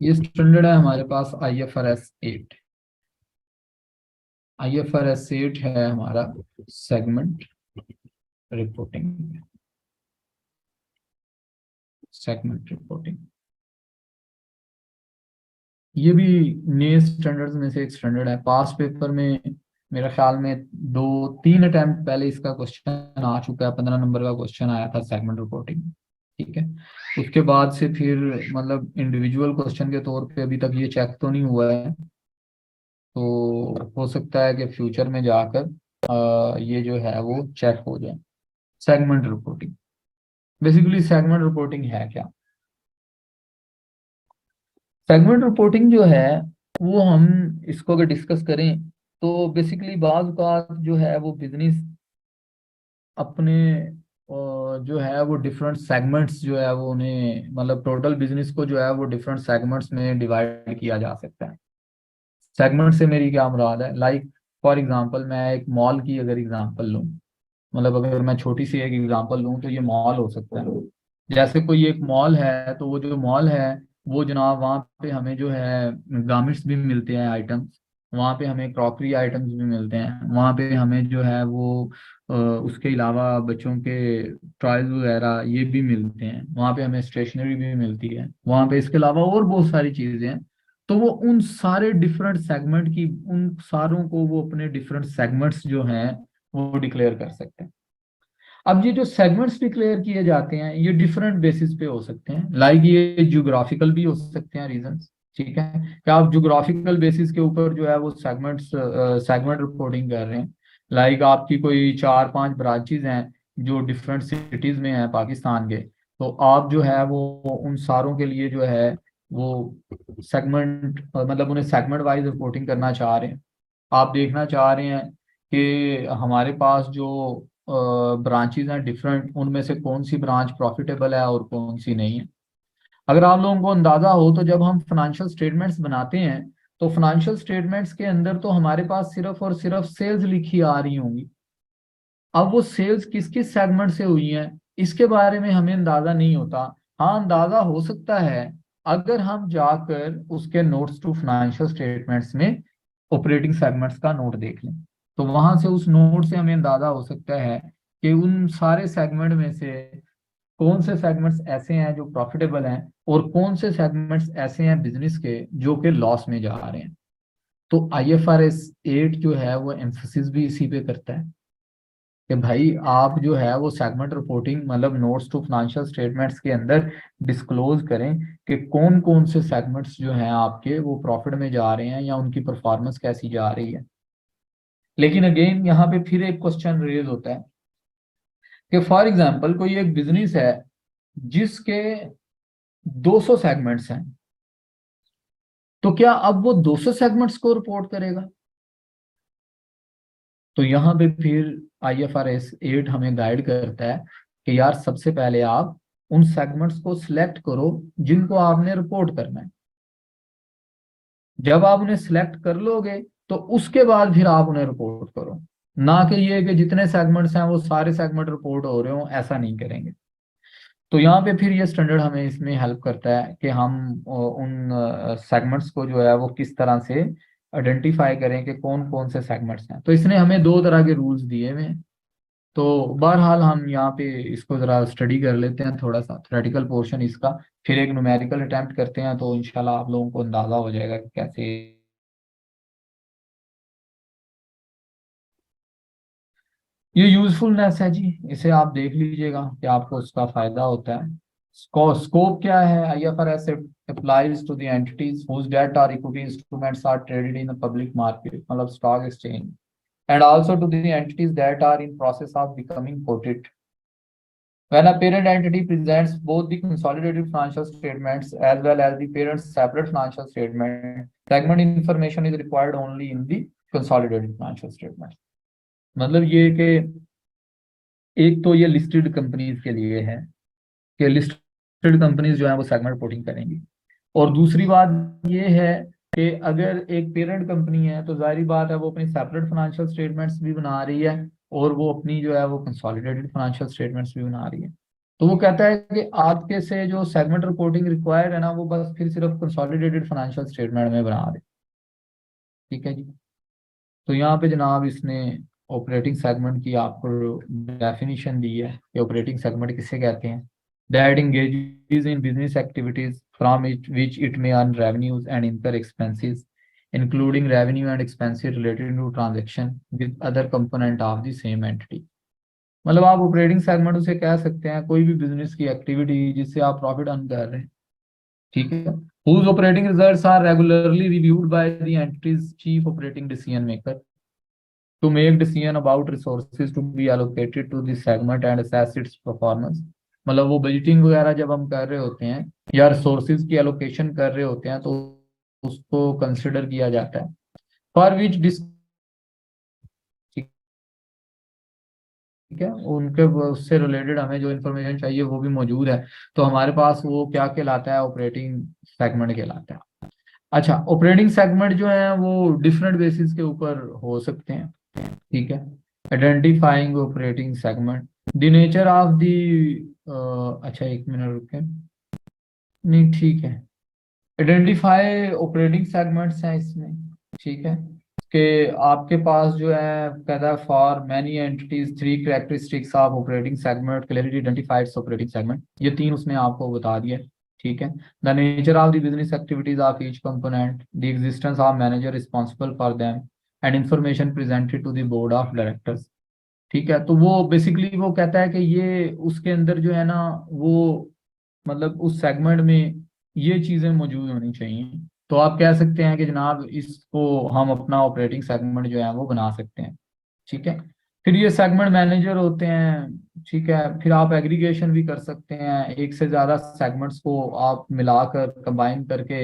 ये स्टैंडर्ड है हमारे पास IFRS 8। IFRS 8 है हमारा सेगमेंट रिपोर्टिंग। सेगमेंट रिपोर्टिंग ये भी नए स्टैंडर्ड्स में से एक स्टैंडर्ड है। पास पेपर में मेरा ख्याल में 2-3 अटेम्प्ट पहले इसका क्वेश्चन आ चुका है। 15 नंबर का क्वेश्चन आया था सेगमेंट रिपोर्टिंग। ठीक है। उसके बाद से फिर मतलब इंडिविजुअल क्वेश्चन के तौर पे अभी तक ये चेक तो नहीं हुआ है। तो हो सकता है कि फ्यूचर में जाकर ये जो है वो चेक हो जाए। Segment reporting, basically segment reporting है क्या? सेगमेंट रिपोर्टिंग जो है वो हम इसको अगर डिस्कस करें तो बेसिकली बाज का जो है वो बिजनेस अपने जो है वो डिफरेंट सेगमेंट्स जो है वो उन्हें मतलब टोटल बिजनेस को जो है वो डिफरेंट सेगमेंट्स में डिवाइड किया जा सकता है। सेगमेंट से मेरी क्या मुराद है, लाइक फॉर एग्जांपल मैं एक मॉल की अगर एग्जांपल लूँ, मतलब अगर मैं छोटी सी एक एग्जांपल लूँ तो ये मॉल हो सकता है। जैसे कोई एक मॉल है तो वो जो मॉल है वो जनाब वहाँ पे हमें जो है गारमेंट्स भी मिलते हैं आइटम्स, वहाँ पे हमें क्रॉकरी आइटम्स भी मिलते हैं, वहाँ पे हमें जो है वो उसके अलावा बच्चों के टॉयज वगैरह ये भी मिलते हैं, वहाँ पे हमें स्टेशनरी भी मिलती है, वहाँ पे इसके अलावा और बहुत सारी चीज़ें हैं। तो वो उन सारे डिफरेंट सेगमेंट की उन सारों को वो अपने डिफरेंट सेगमेंट्स जो हैं वो डिक्लेयर कर सकते हैं। अब ये जो सेगमेंट्स डिक्लेयर किए जाते हैं ये डिफरेंट बेसिस पे हो सकते हैं, लाइक ये ज्योग्राफिकल भी हो सकते हैं रीजंस। ठीक है, क्या आप ज्योग्राफिकल बेसिस के ऊपर जो है वो सेगमेंट रिपोर्टिंग कर रहे हैं। लाइक आपकी कोई 4-5 ब्रांचेज हैं जो डिफरेंट सिटीज में हैं पाकिस्तान के, तो आप जो है वो उन सारों के लिए जो है वो सेगमेंट मतलब उन्हें सेगमेंट वाइज रिपोर्टिंग करना चाह रहे हैं। आप देखना चाह रहे हैं कि हमारे पास जो ब्रांचेज हैं डिफरेंट, उनमें से कौन सी ब्रांच प्रॉफिटेबल है और कौन सी नहीं है। अगर आप लोगों को अंदाजा हो तो जब हम फाइनेंशियल स्टेटमेंट्स बनाते हैं तो फाइनेंशियल स्टेटमेंट्स के अंदर तो हमारे पास सिर्फ और सिर्फ सेल्स लिखी आ रही होंगी। अब वो सेल्स किस किस सेगमेंट से हुई हैं इसके बारे में हमें अंदाजा नहीं होता। हाँ, अंदाजा हो सकता है अगर हम जाकर उसके नोट्स टू फाइनेंशियल स्टेटमेंट्स में ऑपरेटिंग सेगमेंट्स का नोट देख लें, तो वहां से उस नोट से हमें अंदाजा हो सकता है कि उन सारे सेगमेंट में से कौन से सेगमेंट्स ऐसे हैं जो प्रॉफिटेबल हैं और कौन से सेगमेंट्स ऐसे हैं बिजनेस के जो कि लॉस में जा रहे हैं। तो IFRS 8 जो है वो एम्फसिस भी इसी पे करता है कि भाई आप जो है वो सेगमेंट रिपोर्टिंग मतलब नोट्स टू फाइनेंशियल स्टेटमेंट्स के अंदर डिस्क्लोज करें कि कौन कौन से सेगमेंट्स जो हैं आपके वो प्रॉफिट में जा रहे हैं या उनकी परफॉर्मेंस कैसी जा रही है। लेकिन अगेन यहाँ पे फिर एक क्वेश्चन रेज होता है कि फॉर एग्जांपल कोई एक बिजनेस है जिसके 200 सेगमेंट्स हैं, तो क्या अब वो 200 सेगमेंट्स को रिपोर्ट करेगा? तो यहाँ पे फिर IFRS 8 हमें गाइड करता है कि यार सबसे पहले आप उन सेगमेंट्स को सिलेक्ट करो जिनको आपने रिपोर्ट करना है। जब आप उन्हें सिलेक्ट कर लोगे तो उसके बाद फिर आप उन्हें रिपोर्ट करो, ना कि ये कि जितने सेगमेंट्स हैं वो सारे सेगमेंट रिपोर्ट हो रहे हो, ऐसा नहीं करेंगे। तो यहाँ पे फिर ये स्टैंडर्ड हमें इसमें हेल्प करता है कि हम उन सेगमेंट्स को जो है वो किस तरह से आइडेंटिफाई करें कि कौन कौन से सेगमेंट्स हैं। तो इसने हमें 2 तरह के रूल्स दिए हुए हैं। तो बहरहाल हम यहाँ पे इसको जरा स्टडी कर लेते हैं, थोड़ा सा थ्योरेटिकल पोर्शन इसका, फिर एक न्यूमेरिकल अटेम्प्ट करते हैं तो इंशाल्लाह आप लोगों को अंदाजा हो जाएगा कि कैसे। ये यूजफुलनेस है जी, इसे आप देख लीजिएगा कि आपको उसका फायदा होता है। स्कोप क्या है? IFRS applies to the entities whose debt or equity instruments are traded in the public market, मतलब stock exchange, and also to the entities that are in process of becoming quoted. When a parent entity presents both the consolidated financial statements as well as the parent's separate financial statement, segment information is required only in the consolidated financial statement। मतलब ये कि एक तो ये listed companies के लिए है कि लिस्टेड कंपनीज जो है वो सेगमेंट रिपोर्टिंग करेंगी। और दूसरी बात ये है कि अगर एक पेरेंट कंपनी है तो जाहिर बात है वो अपनी सेपरेट फाइनेंशियल स्टेटमेंट्स भी बना रही है और वो अपनी जो है वो कंसोलिडेटेड फाइनेंशियल स्टेटमेंट्स भी बना रही है। तो वो कहता है कि आपके से जो सेगमेंट रिपोर्टिंग रिक्वायर्ड है ना, वो बस फिर सिर्फ कंसोलिडेटेड फाइनेंशियल स्टेटमेंट में बना दे। ठीक है जी। तो यहाँ पे जनाब इसने ऑपरेटिंग सेगमेंट की आपको डेफिनेशन दी है कि ऑपरेटिंग सेगमेंट किसे कहते हैं। That engages in business activities from which it may earn revenues and incur expenses, including revenue and expenses related to transaction with other component of the same entity। मतलब आप operating segment उसे कह सकते हैं कोई भी बिजनेस की activity जिससे आप प्रॉफिट अर्न कर रहे हैं। ठीक है। whose operating results are regularly reviewed by the entity's chief operating decision maker to make decision about resources to be allocated to this segment and assess its performance। मतलब वो budgeting वगैरह जब हम कर रहे होते हैं या रिसोर्सेज की एलोकेशन कर रहे होते हैं तो उसको कंसिडर किया जाता है। फॉर विच डिस ठीक है, उनके उससे रिलेटेड हमें जो इन्फॉर्मेशन चाहिए वो भी मौजूद है। तो हमारे पास वो क्या कहलाता है, ऑपरेटिंग सेगमेंट कहलाता है। अच्छा, ऑपरेटिंग सेगमेंट जो है वो डिफरेंट बेसिस के ऊपर हो सकते हैं। ठीक है। Identifying operating segment, the nature of the अच्छा एक मिनट रुके, नहीं ठीक है। आइडेंटिफाई ऑपरेटिंग सेगमेंट्स हैं इसमें। ठीक है। कि आपके पास जो है कहता है for many entities three characteristics of operating segment clearly identified operating segment, ये तीन उसने आपको बता दिया। ठीक है। The nature of the business activities of each component, the existence of manager responsible for them and information presented to the board of directors. ठीक है। तो वो बेसिकली वो कहता है कि ये उसके अंदर जो है ना वो मतलब उस सेगमेंट में ये चीजें मौजूद होनी चाहिए। तो आप कह सकते हैं कि जनाब इसको हम अपना ऑपरेटिंग सेगमेंट जो है वो बना सकते हैं। ठीक है। फिर ये सेगमेंट मैनेजर होते हैं। ठीक है। फिर आप एग्रीगेशन भी कर सकते हैं, एक से ज्यादा सेगमेंट्स को आप मिलाकर कंबाइन करके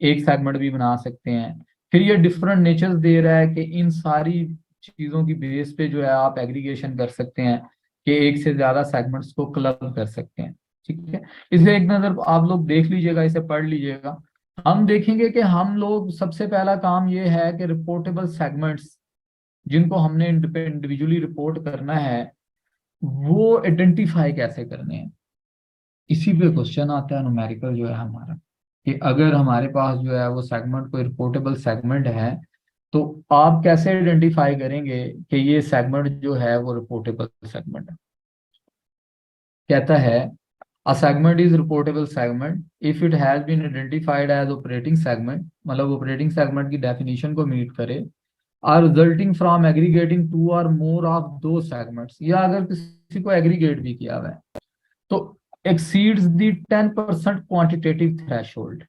एक सेगमेंट भी बना सकते हैं। फिर ये डिफरेंट नेचर्स दे रहा है कि इन सारी चीजों की बेस पे जो है आप एग्रीगेशन कर सकते हैं कि एक से ज्यादा सेगमेंट्स को क्लब कर सकते हैं। ठीक है। इसे एक नजर आप लोग देख लीजिएगा, इसे पढ़ लीजिएगा। हम देखेंगे कि हम लोग सबसे पहला काम ये है कि रिपोर्टेबल सेगमेंट्स जिनको हमने इंडिविजुअली रिपोर्ट करना है वो आइडेंटिफाई कैसे करने हैं। इसी पे क्वेश्चन आता है न्यूमेरिकल जो है हमारा, कि अगर हमारे पास जो है वो सेगमेंट कोई रिपोर्टेबल सेगमेंट है तो आप कैसे आइडेंटिफाई करेंगे कि ये सेगमेंट जो है वो रिपोर्टेबल सेगमेंट है। कहता है A segment is reportable segment if it has been identified as operating segment, मतलब operating segment की definition को meet करे, are resulting from aggregating two or more of those segments, या अगर किसी को aggregate भी किया हुआ है तो exceeds the 10% quantitative threshold।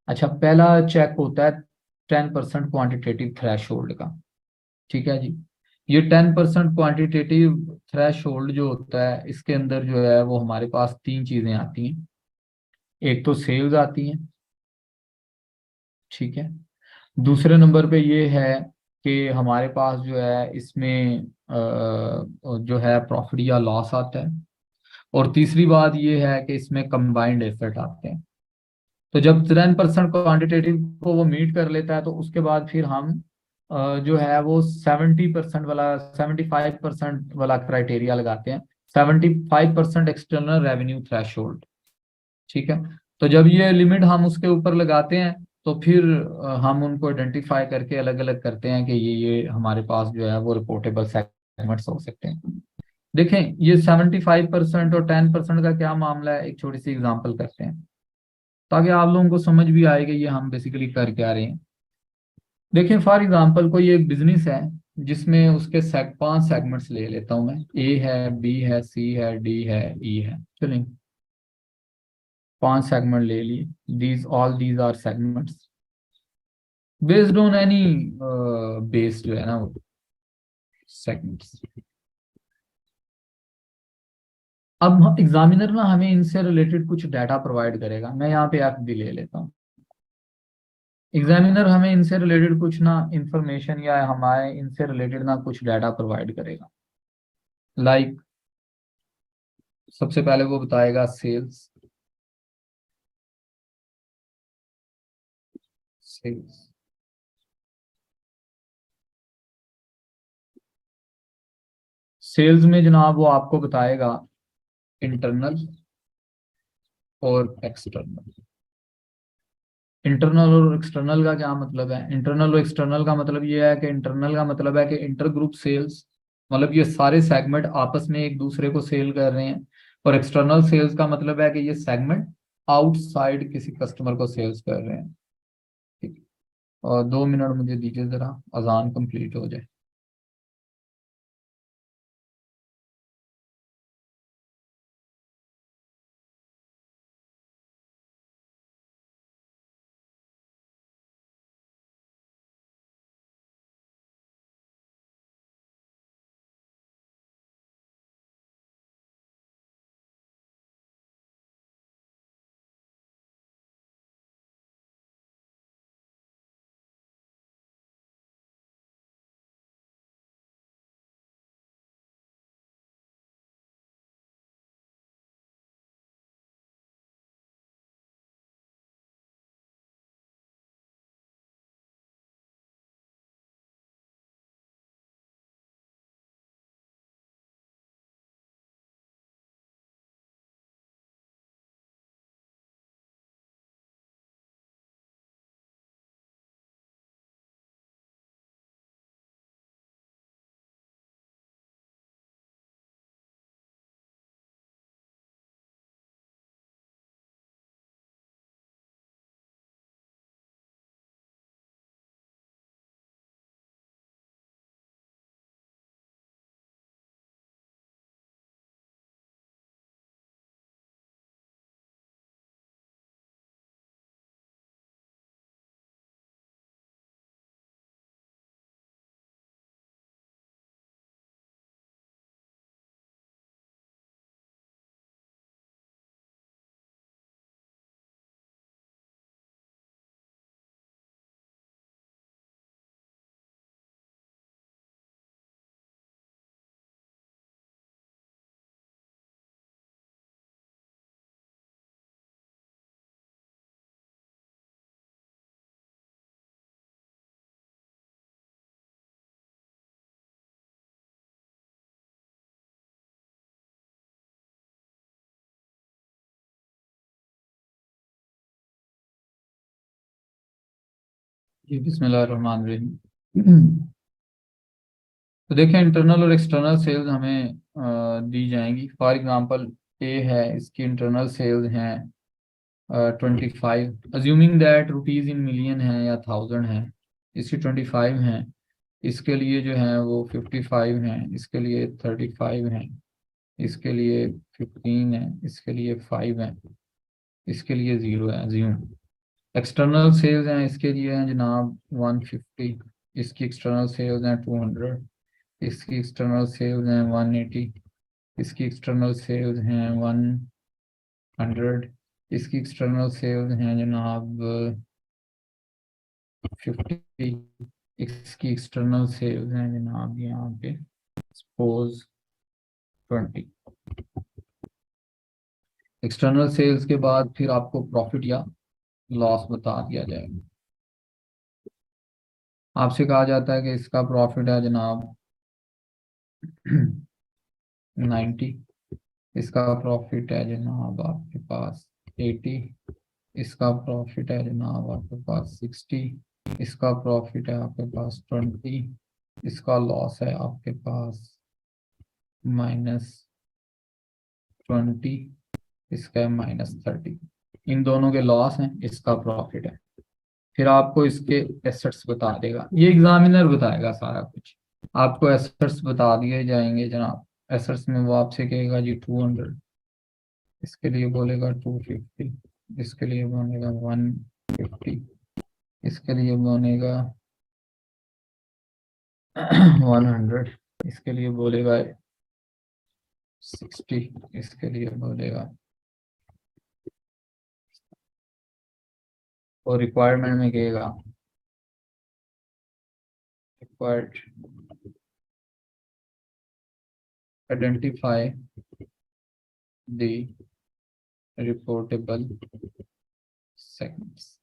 अच्छा, पहला चेक होता है 10% क्वांटिटेटिव थ्रेशोल्ड का। ठीक है जी। ये 10% क्वांटिटेटिव थ्रेशोल्ड जो होता है इसके अंदर जो है वो हमारे पास तीन चीजें आती हैं। एक तो सेल्स आती हैं। ठीक है। दूसरे नंबर पे ये है कि हमारे पास जो है इसमें जो है प्रॉफिट या लॉस आता है। और तीसरी बात ये है कि इसमें कंबाइंड एफर्ट आते हैं। तो जब 10% क्वांटिटेटिव को वो मीट कर लेता है तो उसके बाद फिर हम जो है वो 70% वाला 75% वाला क्राइटेरिया लगाते हैं। 75% एक्सटर्नल रेवेन्यू थ्रेशोल्ड। ठीक है। तो जब ये लिमिट हम उसके ऊपर लगाते हैं तो फिर हम उनको आइडेंटिफाई करके अलग अलग करते हैं कि ये हमारे पास जो है वो रिपोर्टेबल सेगमेंट्स हो सकते हैं। देखें, ये 75% और 10% का क्या मामला है, एक छोटी सी एग्जांपल करते हैं ताकि आप लोगों को समझ भी आए कि ये हम बेसिकली कर क्या रहे हैं। देखिए फॉर एग्जांपल कोई एक बिजनेस है जिसमें उसके 5 सेगमेंट्स ले लेता हूं मैं, ए है, बी है, सी है, डी है, ई है। चलिए 5 सेगमेंट ले लिए, these are segments based on any base जो है ना सेगमेंट्स। अब एग्जामिनर ना हमें इनसे रिलेटेड कुछ डाटा प्रोवाइड करेगा। मैं यहाँ पे एफ भी ले लेता हूँ। एग्जामिनर हमें इनसे रिलेटेड कुछ ना इंफॉर्मेशन या हमारे इनसे रिलेटेड ना कुछ डाटा प्रोवाइड करेगा। लाइक सबसे पहले वो बताएगा सेल्स। सेल्स सेल्स में जनाब वो आपको बताएगा इंटरनल और एक्सटर्नल। इंटरनल और एक्सटर्नल का क्या मतलब है? इंटरनल और एक्सटर्नल का मतलब ये है कि इंटरनल का मतलब है कि इंटर ग्रुप सेल्स, मतलब ये सारे सेगमेंट आपस में एक दूसरे को सेल कर रहे हैं। और एक्सटर्नल सेल्स का मतलब है कि ये सेगमेंट आउटसाइड किसी कस्टमर को सेल्स कर रहे हैं। ठीक है। और 2 मिनट मुझे दीजिए जरा, अजान कंप्लीट हो जाए। जी बिस्मिल्लाह रहमान रहीम। तो देखें, इंटरनल और एक्सटर्नल सेल्स हमें दी जाएंगी। फॉर एग्जांपल ए है, इसकी इंटरनल सेल्स हैं 25, assuming that rupees in million है या थाउजेंड है। इसकी 25 हैं, इसके लिए जो है वो 55 हैं, इसके लिए 35 हैं, इसके लिए 15 है, इसके लिए 5 है, इसके लिए 0 है। अज्यूम एक्सटर्नल सेल्स हैं, इसके लिए हैं जनाब 150, इसकी एक्सटर्नल सेल्स हैं 200, इसकी एक्सटर्नल सेल्स हैं 180, इसकी एक्सटर्नल सेल्स हैं 100, इसकी एक्सटर्नल सेल्स हैं जनाब 50, इसकी एक्सटर्नल सेल्स हैं जनाब यहाँ पे सपोज 20। एक्सटर्नल सेल्स के बाद फिर आपको प्रॉफिट या लॉस बता दिया जाएगा। आपसे कहा जाता है कि इसका प्रॉफिट है जनाब 90, इसका प्रॉफिट है जनाब आपके पास 80, इसका प्रॉफिट है जनाब आपके पास 60, इसका प्रॉफिट है आपके पास 20, इसका लॉस है आपके पास -20, इसका है -30। इन दोनों के लॉस हैं, इसका प्रॉफिट है। फिर आपको इसके एसेट्स बता देगा, ये एग्जामिनर बताएगा सारा कुछ। आपको एसेट्स बता दिए जाएंगे जनाब। एसेट्स में वो आपसे कहेगा जी 200, इसके लिए बोलेगा 250, इसके लिए बोलेगा 150, इसके लिए बोलेगा 100, इसके लिए बोलेगा 60, इसके लिए बोलेगा। और रिक्वायरमेंट में कहेगा required identify the reportable segments,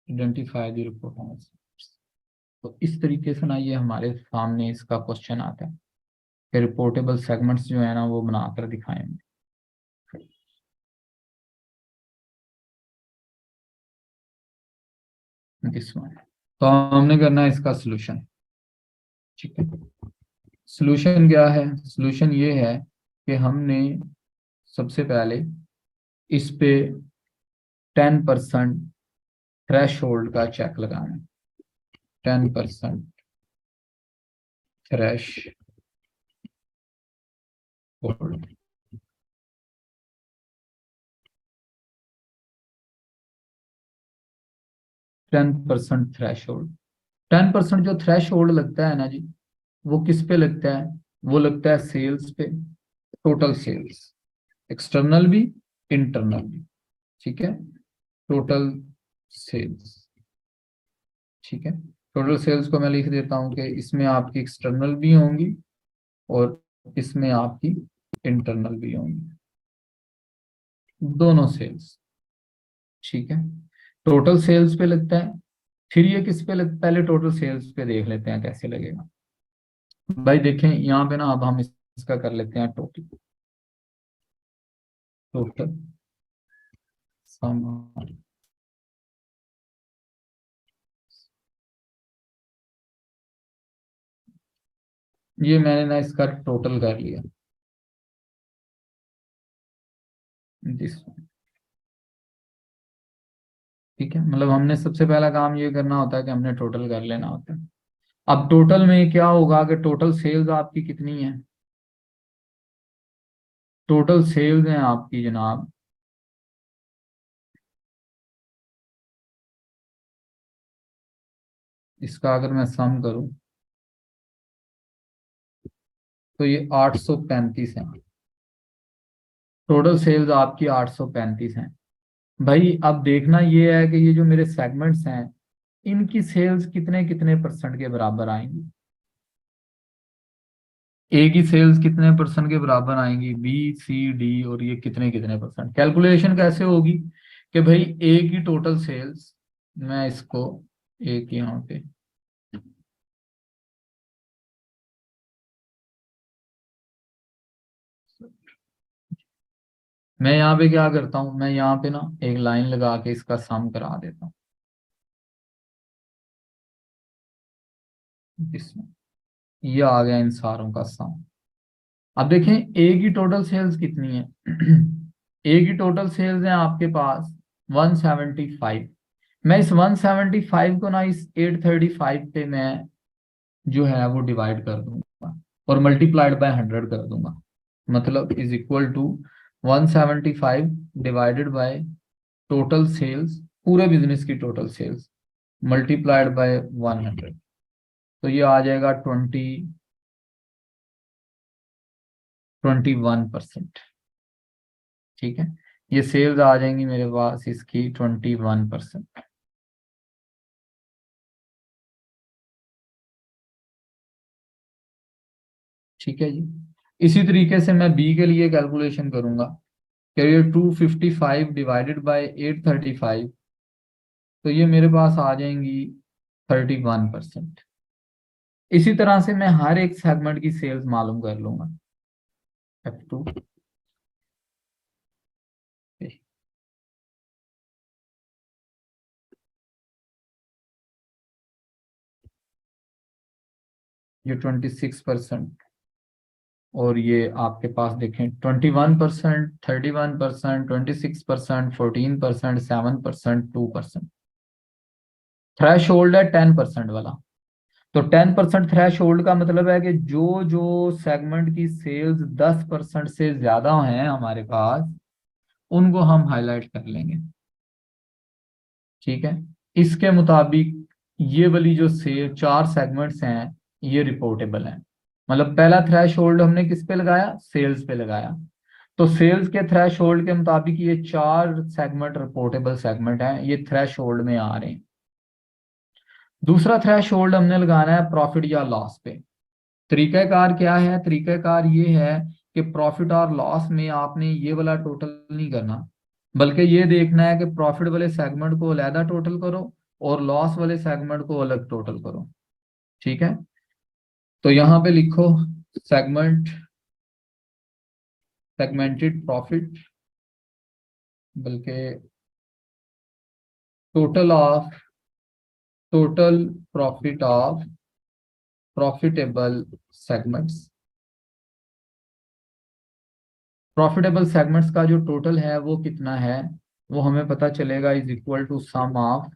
identify the reportable. तो इस तरीके से ना ये हमारे सामने इसका क्वेश्चन आता है कि रिपोर्टेबल सेगमेंट्स जो है ना वो बनाकर दिखाएं। This one. तो हमने करना है इसका सोल्यूशन। ठीक है, सोल्यूशन क्या है? सोल्यूशन ये है कि हमने सबसे पहले इस पे 10% थ्रेश होल्ड का चेक लगाना है। 10% थ्रेश होल्ड। 10% thresh hold. 10% जो थ्रेश होल्ड लगता है ना जी, वो किस पे लगता है? वो लगता है सेल्स पे, टोटल सेल्स, एक्सटर्नल भी, इंटरनल भी। ठीक है, टोटल सेल्स। ठीक है, टोटल सेल्स को मैं लिख देता हूं कि इसमें आपकी एक्सटर्नल भी होंगी और इसमें आपकी इंटरनल भी होंगी, दोनों सेल्स। ठीक है, टोटल सेल्स पे लगता है। फिर ये किस पे लगता है? पहले टोटल सेल्स पे देख लेते हैं कैसे लगेगा। भाई देखें यहाँ पे ना, अब हम इसका कर लेते हैं टोटल। टोटल सामान, ये मैंने ना इसका टोटल कर लिया। दिस, ठीक है, मतलब हमने सबसे पहला काम ये करना होता है कि हमने टोटल कर लेना होता है। अब टोटल में क्या होगा कि टोटल सेल्स आपकी कितनी है? टोटल सेल्स हैं आपकी जनाब, इसका अगर मैं सम करूं तो ये 835 है। टोटल सेल्स आपकी 835 हैं। भाई अब देखना ये है कि ये जो मेरे सेगमेंट्स हैं, इनकी सेल्स कितने कितने परसेंट के बराबर आएंगी। ए की सेल्स कितने परसेंट के बराबर आएंगी, बी सी डी, और ये कितने कितने परसेंट। कैलकुलेशन कैसे होगी कि भाई ए की टोटल सेल्स, मैं इसको एक यहाँ पे, मैं यहाँ पे क्या करता हूँ, मैं यहाँ पे ना एक लाइन लगा के इसका सम करा देता हूँ इसमें। ये आ गया इन सारों का सम। अब देखें ए की टोटल सेल्स कितनी है। ए की टोटल सेल्स है आपके पास 175। मैं इस 175 को ना इस 835 पे मैं जो है वो डिवाइड कर दूंगा और मल्टीप्लाइड बाय 100 कर दूंगा। मतलब is equal to 175 divided by total sales, पूरे बिजनेस की टोटल सेल्स, मल्टीप्लाइड बाय 100। तो ये आ जाएगा 21%। ठीक है, ये सेल्स आ जाएंगी मेरे पास इसकी 21%। ठीक है जी, इसी तरीके से मैं बी के लिए कैलकुलेशन करूंगा कि ये 255 डिवाइडेड बाय 835, तो ये मेरे पास आ जाएंगी 31%। इसी तरह से मैं हर एक सेगमेंट की सेल्स मालूम कर लूंगा। F2, ये 26%, और ये आपके पास देखें 21%, 31%, 26%, 14%, 7%, 2%। थ्रेश होल्ड है 10% वाला। तो 10% थ्रेश होल्ड का मतलब है कि जो जो सेगमेंट की सेल्स 10% से ज्यादा हैं हमारे पास, उनको हम हाईलाइट कर लेंगे। ठीक है, इसके मुताबिक ये वाली जो सेल चार सेगमेंट्स हैं, ये रिपोर्टेबल हैं। मतलब पहला थ्रेश होल्ड हमने किस पे लगाया? सेल्स पे लगाया। तो सेल्स के थ्रेश होल्ड के मुताबिक ये चार सेगमेंट रिपोर्टेबल सेगमेंट हैं, ये थ्रेश होल्ड में आ रहे हैं। दूसरा थ्रेश होल्ड हमने लगाना है प्रॉफिट या लॉस पे। तरीकाकार क्या है? तरीकाकार ये है कि प्रॉफिट और लॉस में आपने ये वाला टोटल नहीं करना, बल्कि ये देखना है कि प्रॉफिट वाले सेगमेंट को अलहदा टोटल करो और लॉस वाले सेगमेंट को अलग टोटल करो। ठीक है, तो यहाँ पे लिखो सेगमेंट, सेगमेंटेड प्रॉफिट, बल्कि total of total profit of profitable segments. Profitable segments का जो टोटल है वो कितना है, वो हमें पता चलेगा is equal to sum of,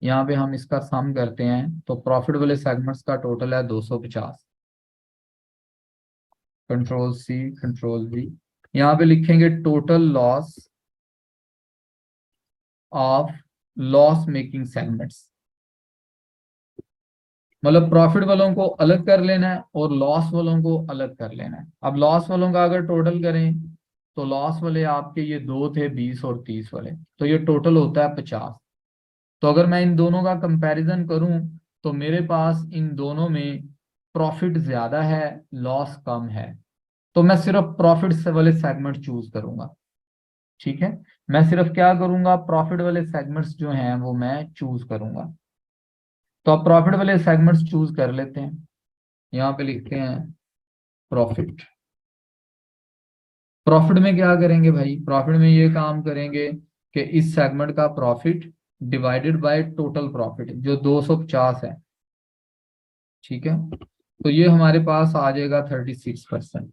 यहाँ पे हम इसका सम करते हैं तो प्रॉफिट वाले सेगमेंट्स का टोटल है 250। कंट्रोल सी कंट्रोल वी, यहाँ पे लिखेंगे total loss of loss making segments. मतलब प्रॉफिट वालों को अलग कर लेना है और लॉस वालों को अलग कर लेना है। अब लॉस वालों का अगर टोटल करें तो लॉस वाले आपके ये दो थे, 20 और 30 वाले, तो ये टोटल होता है 50। तो अगर मैं इन दोनों का कंपैरिजन करूं तो मेरे पास इन दोनों में प्रॉफिट ज्यादा है, लॉस कम है, तो मैं सिर्फ प्रॉफिट से वाले सेगमेंट चूज करूंगा। ठीक है, मैं सिर्फ क्या करूंगा, प्रॉफिट वाले सेगमेंट्स जो हैं वो मैं चूज करूंगा। तो आप प्रॉफिट वाले सेगमेंट्स चूज कर लेते हैं, यहाँ पे लिखते हैं प्रॉफिट। प्रॉफिट में क्या करेंगे भाई, प्रॉफिट में ये काम करेंगे कि इस सेगमेंट का profit divided by total profit जो 250 है। ठीक है, तो ये हमारे पास आ जाएगा 36%।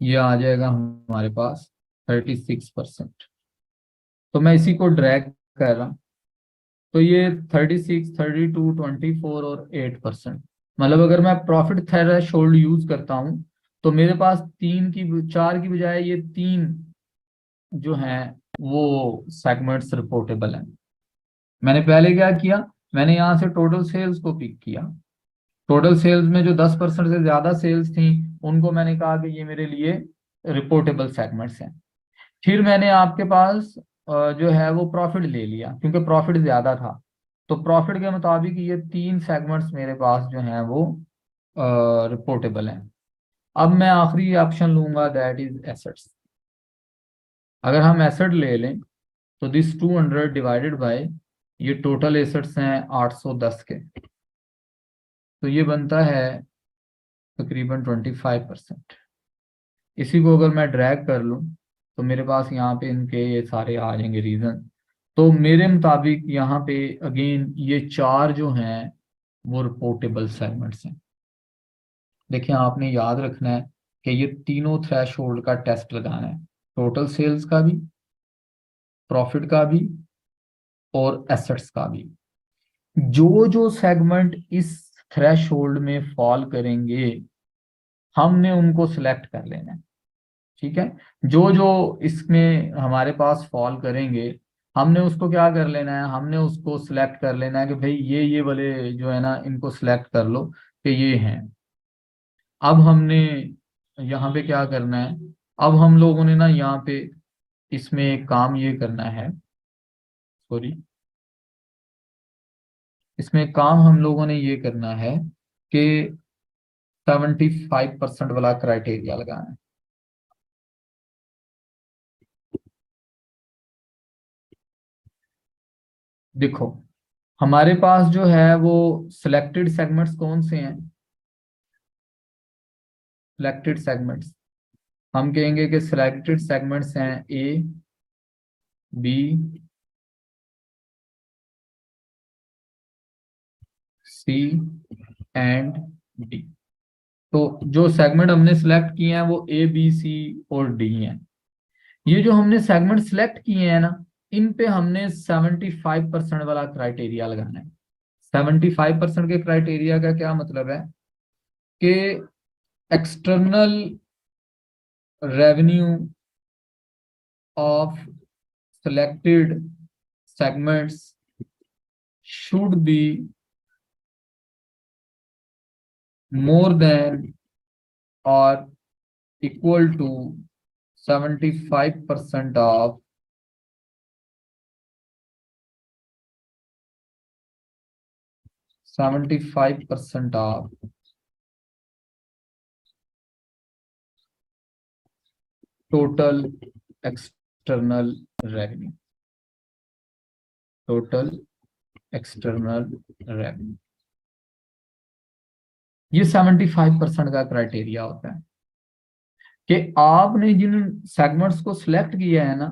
ये आ जाएगा हमारे पास 36%। तो मैं इसी को ड्रैग कर रहा हूँ, तो ये 36, 32, 24 और 8%। मतलब अगर मैं प्रॉफिट थ्रेशोल्ड यूज करता हूं तो मेरे पास तीन की, चार की बजाय ये तीन जो हैं वो सेगमेंट्स रिपोर्टेबल हैं। मैंने पहले क्या किया, मैंने यहाँ से टोटल सेल्स को पिक किया। टोटल सेल्स में जो 10% से ज्यादा सेल्स थी उनको मैंने कहा कि ये मेरे लिए रिपोर्टेबल सेगमेंट्स हैं। फिर मैंने आपके पास जो है वो प्रॉफिट ले लिया क्योंकि प्रॉफिट ज्यादा था, तो प्रॉफिट के मुताबिक ये तीन सेगमेंट्स मेरे पास जो हैं वो रिपोर्टेबल हैं। अब मैं आखिरी ऑप्शन लूंगा, दैट इज एसेट्स। अगर हम एसेट ले लें तो दिस 200 डिवाइडेड बाय, ये टोटल एसेट्स हैं 810 के, तो ये बनता है तकरीबन 25%। इसी को अगर मैं ड्रैग कर लूं तो मेरे पास यहाँ पे इनके ये सारे आ जाएंगे रीजन। तो मेरे मुताबिक यहाँ पे अगेन ये चार जो हैं वो रिपोर्टेबल सेगमेंट्स हैं। देखिए आपने याद रखना है कि ये तीनों थ्रेशोल्ड का टेस्ट लगाना है, टोटल सेल्स का भी, प्रॉफिट का भी और एसेट्स का भी। जो जो सेगमेंट इस थ्रेशोल्ड में फॉल करेंगे हमने उनको सिलेक्ट कर लेना है। ठीक है, जो जो इसमें हमारे पास फॉल करेंगे हमने उसको क्या कर लेना है, हमने उसको सिलेक्ट कर लेना है कि भाई ये वाले जो है ना इनको सिलेक्ट कर लो कि ये हैं। अब हमने यहाँ पे क्या करना है, अब हम लोगों ने ना यहाँ पे इसमें एक काम ये करना है, सॉरी, इसमें एक काम हम लोगों ने ये करना है कि 75% वाला क्राइटेरिया लगाना है। देखो हमारे पास जो है वो सिलेक्टेड सेगमेंट्स कौन से हैं, सिलेक्टेड सेगमेंट्स हम कहेंगे कि सिलेक्टेड सेगमेंट्स हैं ए, बी, सी एंड डी। तो जो सेगमेंट हमने सिलेक्ट किए हैं वो ए, बी, सी और डी हैं। ये जो हमने सेगमेंट सिलेक्ट किए हैं ना, इन पे हमने 75% वाला क्राइटेरिया लगाना है। 75% के क्राइटेरिया का क्या मतलब है कि external revenue of selected segments should be more than or equal to 75% of 75% of total external revenue, total external revenue। ये 75% का क्राइटेरिया होता है कि आपने जिन सेगमेंट्स को सिलेक्ट किया है ना,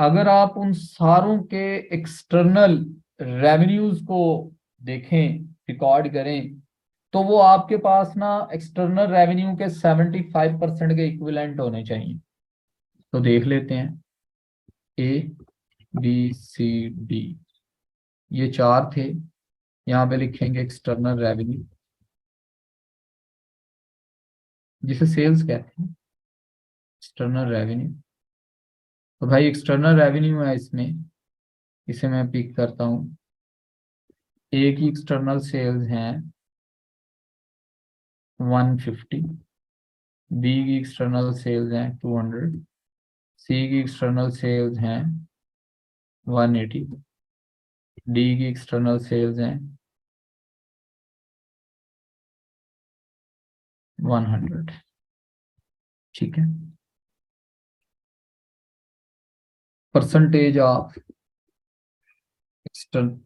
अगर आप उन सारों के एक्सटर्नल रेवेन्यूज को देखें, रिकॉर्ड करें, तो वो आपके पास ना एक्सटर्नल रेवेन्यू के 75% के इक्विवेलेंट होने चाहिए। तो देख लेते हैं, ए बी सी डी, ये चार थे। यहाँ पे लिखेंगे एक्सटर्नल रेवेन्यू, जिसे सेल्स कहते हैं, एक्सटर्नल रेवेन्यू। तो भाई एक्सटर्नल रेवेन्यू है इसमें, इसे मैं पिक करता हूँ। ए की एक्सटर्नल सेल्स हैं 150, बी की एक्सटर्नल सेल्स हैं 200, सी की एक्सटर्नल सेल्स हैं 180, डी की एक्सटर्नल सेल्स हैं 100। ठीक है। Percentage of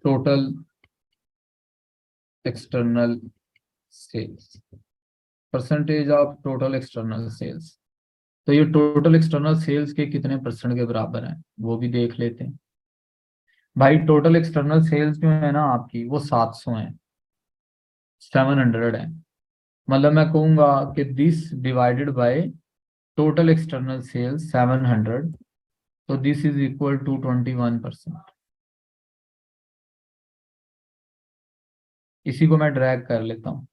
total external sales, percentage of total external sales. तो ये टोटल एक्सटर्नल सेल्स के कितने परसेंट के बराबर हैं वो भी देख लेते हैं। भाई टोटल एक्सटर्नल सेल्स जो है ना आपकी, वो 700 है, 700 है। मतलब मैं कहूंगा कि this divided by total external sales 700, तो दिस इज इक्वल टू 21%। इसी को मैं ड्रैग कर लेता हूँ,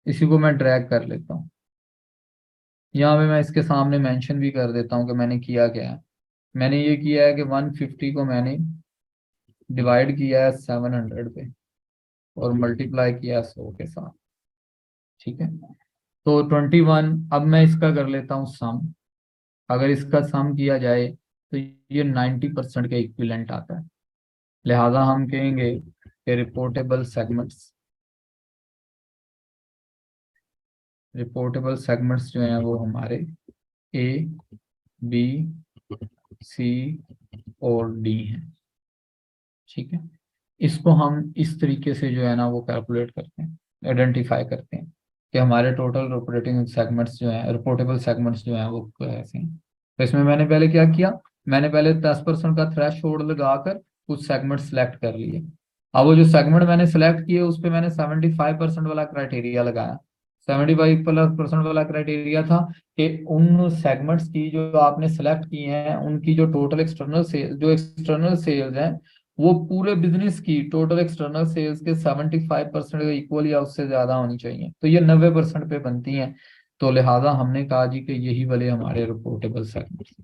इसी को मैं ड्रैग कर लेता हूँ। यहाँ पे मैं इसके सामने मेंशन भी कर देता हूँ कि मैंने किया क्या है। मैंने ये किया है कि 150 को मैंने डिवाइड किया है 700 पे, और मल्टीप्लाई किया है 100 के साथ। ठीक है। तो 21, अब मैं इसका कर लेता हूँ सम। अगर इसका सम किया जाए तो ये 90% के इक्विवेलेंट आता है। लिहाजा हम कहेंगे कि रिपोर्टेबल सेगमेंट्स जो हैं वो हमारे ए बी सी और डी हैं। ठीक है। इसको हम इस तरीके से जो है ना वो कैलकुलेट करते हैं, आइडेंटिफाई करते हैं कि हमारे टोटल रिपोर्टिंग सेगमेंट्स जो हैं, रिपोर्टेबल सेगमेंट्स जो हैं वो कैसे हैं। तो इसमें मैंने पहले क्या किया, मैंने पहले 10% का थ्रेश होल्ड लगाकर कुछ सेगमेंट सेलेक्ट कर लिए। अब वो जो सेगमेंट मैंने सेलेक्ट किए उस पर मैंने 75% वाला क्राइटेरिया लगाया। 75% वाला क्राइटेरिया था कि उन सेगमेंट्स की जो आपने सेलेक्ट किए हैं उनकी जो टोटल एक्सटर्नल सेल, जो एक्सटर्नल सेल्स हैं, वो पूरे बिजनेस की टोटल एक्सटर्नल सेल्स के 75% के इक्वल या उससे ज्यादा होनी चाहिए। तो ये 90% पे बनती हैं। तो लिहाजा हमने कहा जी कि यही वाले हमारे रिपोर्टेबल सेगमेंट्स।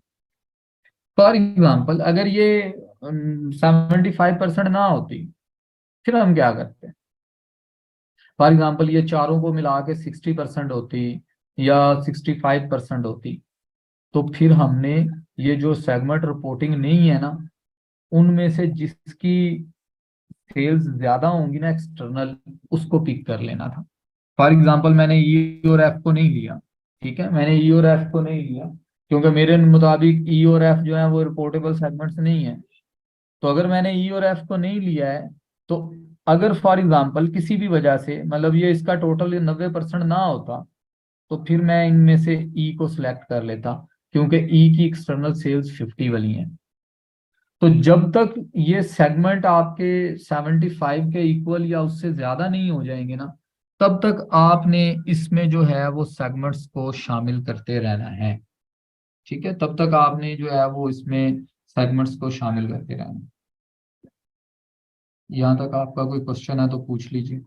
फॉर एग्जाम्पल अगर ये 75% ना होती, फिर हम क्या करते हैं। फॉर एग्जाम्पल ये चारों को मिला के 60% होती या 65% होती, तो फिर हमने ये जो सेगमेंट रिपोर्टिंग नहीं है ना, उनमें से जिसकी सेल्स ज्यादा होंगी ना एक्सटर्नल, उसको पिक कर लेना था। फॉर एग्जांपल मैंने ई और एफ को नहीं लिया। ठीक है, मैंने ई और एफ को नहीं लिया क्योंकि मेरे मुताबिक ई और एफ जो है वो रिपोर्टेबल सेगमेंट्स नहीं है। तो अगर मैंने ई और एफ को नहीं लिया है, तो अगर फॉर एग्जांपल किसी भी वजह से मतलब ये इसका टोटल 90% ना होता, तो फिर मैं इनमें से ई को सिलेक्ट कर लेता, क्योंकि ई की एक्सटर्नल सेल्स 50 वाली हैं। तो जब तक ये सेगमेंट आपके 75 के इक्वल या उससे ज्यादा नहीं हो जाएंगे ना, तब तक आपने इसमें जो है वो सेगमेंट्स को शामिल करते रहना है। ठीक है, तब तक आपने जो है वो इसमें सेगमेंट्स को शामिल करते रहना है। यहाँ तक आपका कोई क्वेश्चन है तो पूछ लीजिए।